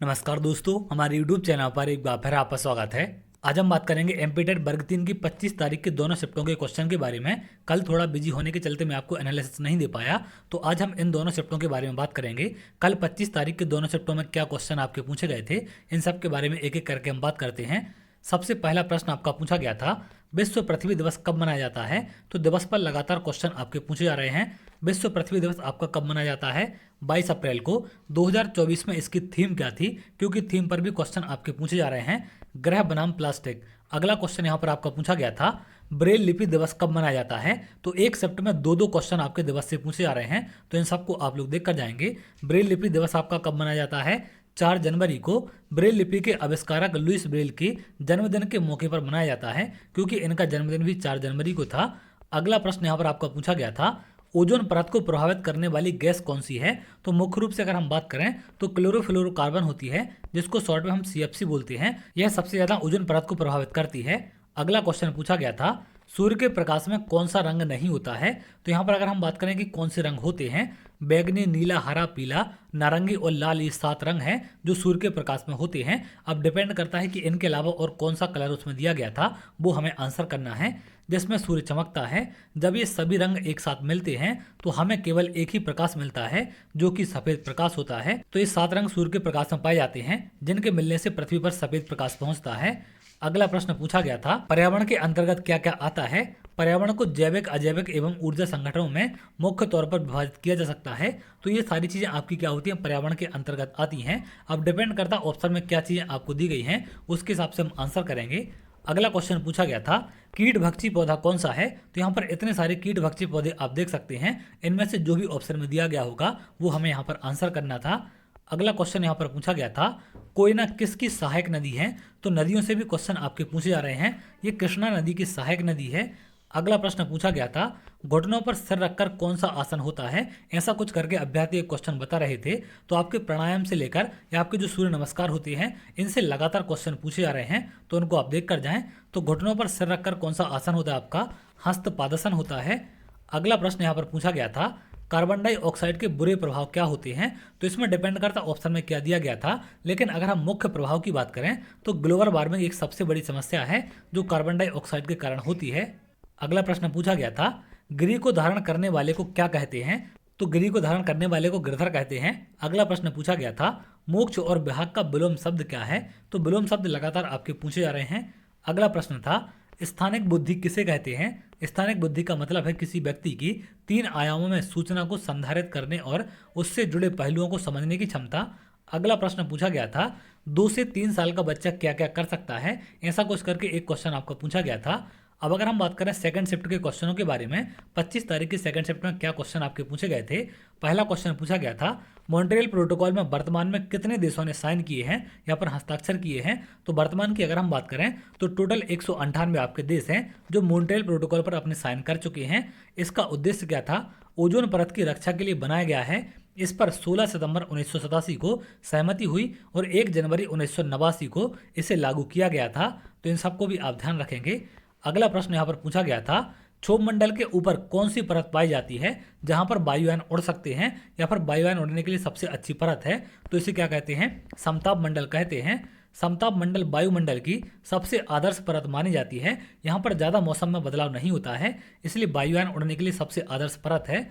नमस्कार दोस्तों, हमारे YouTube चैनल पर एक बार फिर आपका स्वागत है। आज हम बात करेंगे एमपी टेट वर्ग 3 की 25 तारीख के दोनों शिफ्टों के क्वेश्चन के बारे में। कल थोड़ा बिजी होने के चलते मैं आपको एनालिसिस नहीं दे पाया, तो आज हम इन दोनों शिफ्टों के बारे में बात करेंगे। कल 25 तारीख के दोनों शिफ्टों में क्या क्वेश्चन आपके पूछे गए थे, इन सब के बारे में एक एक करके हम बात करते हैं। सबसे पहला प्रश्न आपका पूछा गया था, विश्व पृथ्वी दिवस कब मनाया जाता है। तो दिवस पर लगातार क्वेश्चन आपके पूछे जा रहे हैं। विश्व पृथ्वी दिवस आपका कब मनाया जाता है? 22 अप्रैल को। 2024 में इसकी थीम क्या थी, क्योंकि थीम पर भी क्वेश्चन आपके पूछे जा रहे हैं। ग्रह बनाम प्लास्टिक। अगला क्वेश्चन यहाँ पर आपका पूछा गया था, ब्रेल लिपि दिवस कब मनाया जाता है। तो एक शिफ्ट में दो क्वेश्चन आपके दिवस से पूछे जा रहे हैं, तो इन सबको आप लोग देख कर जाएंगे। ब्रेल लिपि दिवस आपका कब मनाया जाता है? 4 जनवरी को। ब्रेल लिपि के आविष्कारक लुईस ब्रेल के जन्मदिन के मौके पर मनाया जाता है, क्योंकि इनका जन्मदिन भी 4 जनवरी को था। अगला प्रश्न यहाँ पर आपका पूछा गया था, ओजोन परत को प्रभावित करने वाली गैस कौन सी है। तो मुख्य रूप से अगर हम बात करें तो क्लोरोफ्लोरोकार्बन होती है, जिसको शॉर्ट में हम सीएफसी बोलते हैं। यह सबसे ज्यादा ओजोन परत को प्रभावित करती है। अगला क्वेश्चन पूछा गया था, सूर्य के प्रकाश में कौन सा रंग नहीं होता है। तो यहाँ पर अगर हम बात करें कि कौन से रंग होते हैं, बैगनी, नीला, हरा, पीला, नारंगी और लाल, ये 7 रंग हैं जो सूर्य के प्रकाश में होते हैं। अब डिपेंड करता है कि इनके अलावा और कौन सा कलर उसमें दिया गया था, वो हमें आंसर करना है। जिसमें सूर्य चमकता है, जब ये सभी रंग एक साथ मिलते हैं तो हमें केवल एक ही प्रकाश मिलता है, जो कि सफेद प्रकाश होता है। तो ये 7 रंग सूर्य के प्रकाश में पाए जाते हैं, जिनके मिलने से पृथ्वी पर सफेद प्रकाश पहुंचता है। अगला प्रश्न पूछा गया था, पर्यावरण के अंतर्गत क्या क्या आता है। पर्यावरण को जैविक, अजैविक एवं ऊर्जा संगठनों में मुख्य तौर पर विभाजित किया जा सकता है। तो ये सारी चीजें आपकी क्या होती हैं, पर्यावरण के अंतर्गत आती हैं। अब डिपेंड करता है ऑप्शन में क्या चीजें आपको दी गई हैं, उसके हिसाब से हम आंसर करेंगे। अगला क्वेश्चन पूछा गया था, कीट भक्षी पौधा कौन सा है। तो यहाँ पर इतने सारे कीट भक्षी पौधे आप देख सकते हैं, इनमें से जो भी ऑप्शन में दिया गया होगा वो हमें यहाँ पर आंसर करना था। अगला क्वेश्चन यहाँ पर पूछा गया था, कोयना किसकी सहायक नदी है। तो नदियों से भी क्वेश्चन आपके पूछे जा रहे हैं, ये कृष्णा नदी की सहायक नदी है। अगला प्रश्न पूछा गया था, घुटनों पर सिर रखकर कौन सा आसन होता है। ऐसा कुछ करके अभ्यर्थी एक क्वेश्चन बता रहे थे। तो आपके प्राणायाम से लेकर या आपके जो सूर्य नमस्कार होते हैं, इनसे लगातार क्वेश्चन पूछे जा रहे हैं, तो उनको आप देख कर जाएं। तो घुटनों पर सिर रखकर कौन सा आसन होता है आपका? हस्तपादासन होता है। अगला प्रश्न यहाँ पर पूछा गया था, कार्बन डाइऑक्साइड के बुरे प्रभाव क्या होते हैं। तो इसमें डिपेंड करता ऑप्शन में क्या दिया गया था, लेकिन अगर हम मुख्य प्रभाव की बात करें तो ग्लोबल वार्मिंग एक सबसे बड़ी समस्या है जो कार्बन डाइऑक्साइड के कारण होती है। अगला प्रश्न पूछा गया था, गिरी को धारण करने वाले को क्या कहते हैं। तो गिरी को धारण करने वाले को गिरधर कहते हैं। अगला प्रश्न पूछा गया था, मोक्ष और विभाग का विलोम शब्द क्या है। तो विलोम शब्द लगातार आपके पूछे जा रहे हैं। अगला प्रश्न था, स्थानिक बुद्धि किसे कहते हैं। स्थानिक बुद्धि का मतलब है किसी व्यक्ति की 3 आयामों में सूचना को संधारित करने और उससे जुड़े पहलुओं को समझने की क्षमता। अगला प्रश्न पूछा गया था, 2 से 3 साल का बच्चा क्या क्या कर सकता है। ऐसा कुछ करके एक क्वेश्चन आपका पूछा गया था। अब अगर हम बात करें सेकंड शिफ्ट के क्वेश्चनों के बारे में, 25 तारीख की सेकंड शिफ्ट में क्या क्वेश्चन आपके पूछे गए थे। पहला क्वेश्चन पूछा गया था, मॉन्ट्रियल प्रोटोकॉल में वर्तमान में कितने देशों ने साइन किए हैं या पर हस्ताक्षर किए हैं। तो वर्तमान की अगर हम बात करें तो टोटल 198 आपके देश हैं जो मॉन्ट्रियल प्रोटोकॉल पर अपने साइन कर चुके हैं। इसका उद्देश्य क्या था, ओजोन परत की रक्षा के लिए बनाया गया है। इस पर 16 सितंबर 1987 को सहमति हुई और 1 जनवरी 1989 को इसे लागू किया गया था। तो इन सबको भी आप ध्यान रखेंगे। अगला प्रश्न यहाँ पर पूछा गया था, क्षोभ मंडल के ऊपर कौन सी परत पाई जाती है जहां पर वायुयान उड़ सकते हैं या फिर वायुयान उड़ने के लिए सबसे अच्छी परत है। तो इसे क्या कहते हैं, समताप मंडल कहते हैं। समताप मंडल वायुमंडल की सबसे आदर्श परत मानी जाती है। यहाँ पर ज़्यादा मौसम में बदलाव नहीं होता है, इसलिए वायुयान उड़ने के लिए सबसे आदर्श परत है।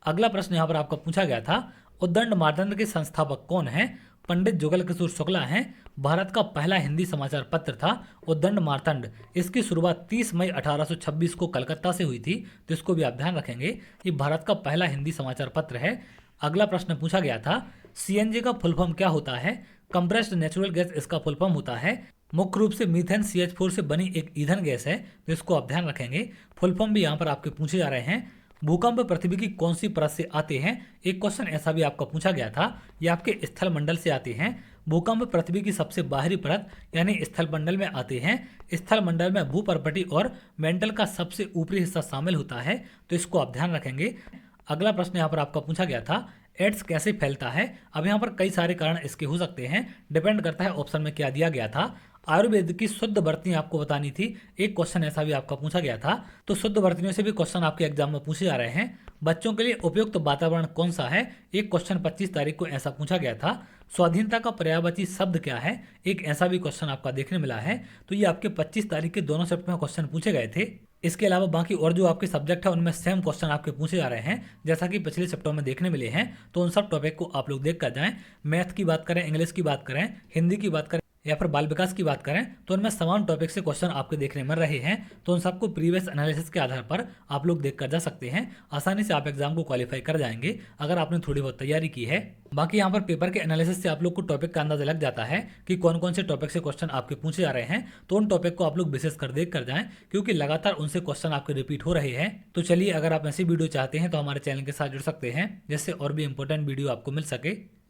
अगला प्रश्न यहाँ पर आपका पूछा गया था, उद्दंड मार्तंड के संस्थापक कौन है। पंडित जुगल किशोर शुक्ला हैं। भारत का पहला हिंदी समाचार पत्र था उद्दंड मार्तंड। इसकी शुरुआत 30 मई 1826 को कलकत्ता से हुई थी, तो इसको भी आप ध्यान रखेंगे। ये भारत का पहला हिंदी समाचार पत्र है। अगला प्रश्न पूछा गया था, सीएनजी का फुल फॉर्म क्या होता है। कंप्रेस्ड नेचुरल गैस इसका फुल फॉर्म होता है। मुख्य रूप से मीथेन CH4 से बनी एक ईंधन गैस है, तो इसको आप ध्यान रखेंगे। फुल फॉर्म भी यहाँ पर आपके पूछे जा रहे हैं। भूकंप पृथ्वी की कौन सी परत से आते हैं। एक क्वेश्चन ऐसा भी आपका पूछा गया था, ये आपके स्थल मंडल से आते हैं। भूकंप पृथ्वी की सबसे बाहरी परत यानी स्थल मंडल में आते हैं। स्थल मंडल में भूपर्पटी और मेंटल का सबसे ऊपरी हिस्सा शामिल होता है, तो इसको आप ध्यान रखेंगे। अगला प्रश्न यहाँ पर आपका पूछा गया था, एड्स कैसे फैलता है। अब यहाँ पर कई सारे कारण इसके हो सकते हैं, डिपेंड करता है ऑप्शन में क्या दिया गया था। आयुर्वेद की शुद्ध वर्तनी आपको बतानी थी, एक क्वेश्चन ऐसा भी आपका पूछा गया था। तो शुद्ध वर्तनियों से भी क्वेश्चन आपके एग्जाम में पूछे जा रहे हैं। बच्चों के लिए उपयुक्त वातावरण कौन सा है, एक क्वेश्चन 25 तारीख को ऐसा पूछा गया था। स्वाधीनता का पर्यायवाची शब्द क्या है, एक ऐसा भी क्वेश्चन आपका देखने मिला है। तो ये आपके 25 तारीख के दोनों शिफ्ट में क्वेश्चन पूछे गए थे। इसके अलावा बाकी और जो आपके सब्जेक्ट है उनमें सेम क्वेश्चन आपके पूछे जा रहे हैं जैसा कि पिछले शिफ्टों में देखने मिले हैं। तो उन सब टॉपिक को आप लोग देख कर जाएं। मैथ की बात करें, इंग्लिश की बात करें, हिंदी की बात करें या फिर बाल विकास की बात करें, तो उनमें समान टॉपिक से क्वेश्चन आपके देखने मिल रहे हैं। तो उन सबको प्रीवियस एनालिसिस के आधार पर आप लोग देख कर जा सकते हैं। आसानी से आप एग्जाम को क्वालिफाई कर जाएंगे अगर आपने थोड़ी बहुत तैयारी की है। बाकी यहाँ पर पेपर के एनालिसिस से आप लोग को टॉपिक का अंदाजा लग जाता है कि कौन कौन से टॉपिक से क्वेश्चन आपके पूछे जा रहे हैं। तो उन टॉपिक को आप लोग विशेष कर देख कर जाएं क्योंकि लगातार उनसे क्वेश्चन आपके रिपीट हो रहे हैं। तो चलिए, अगर आप ऐसी वीडियो चाहते हैं तो हमारे चैनल के साथ जुड़ सकते हैं जिससे और भी इंपॉर्टेंट वीडियो आपको मिल सके।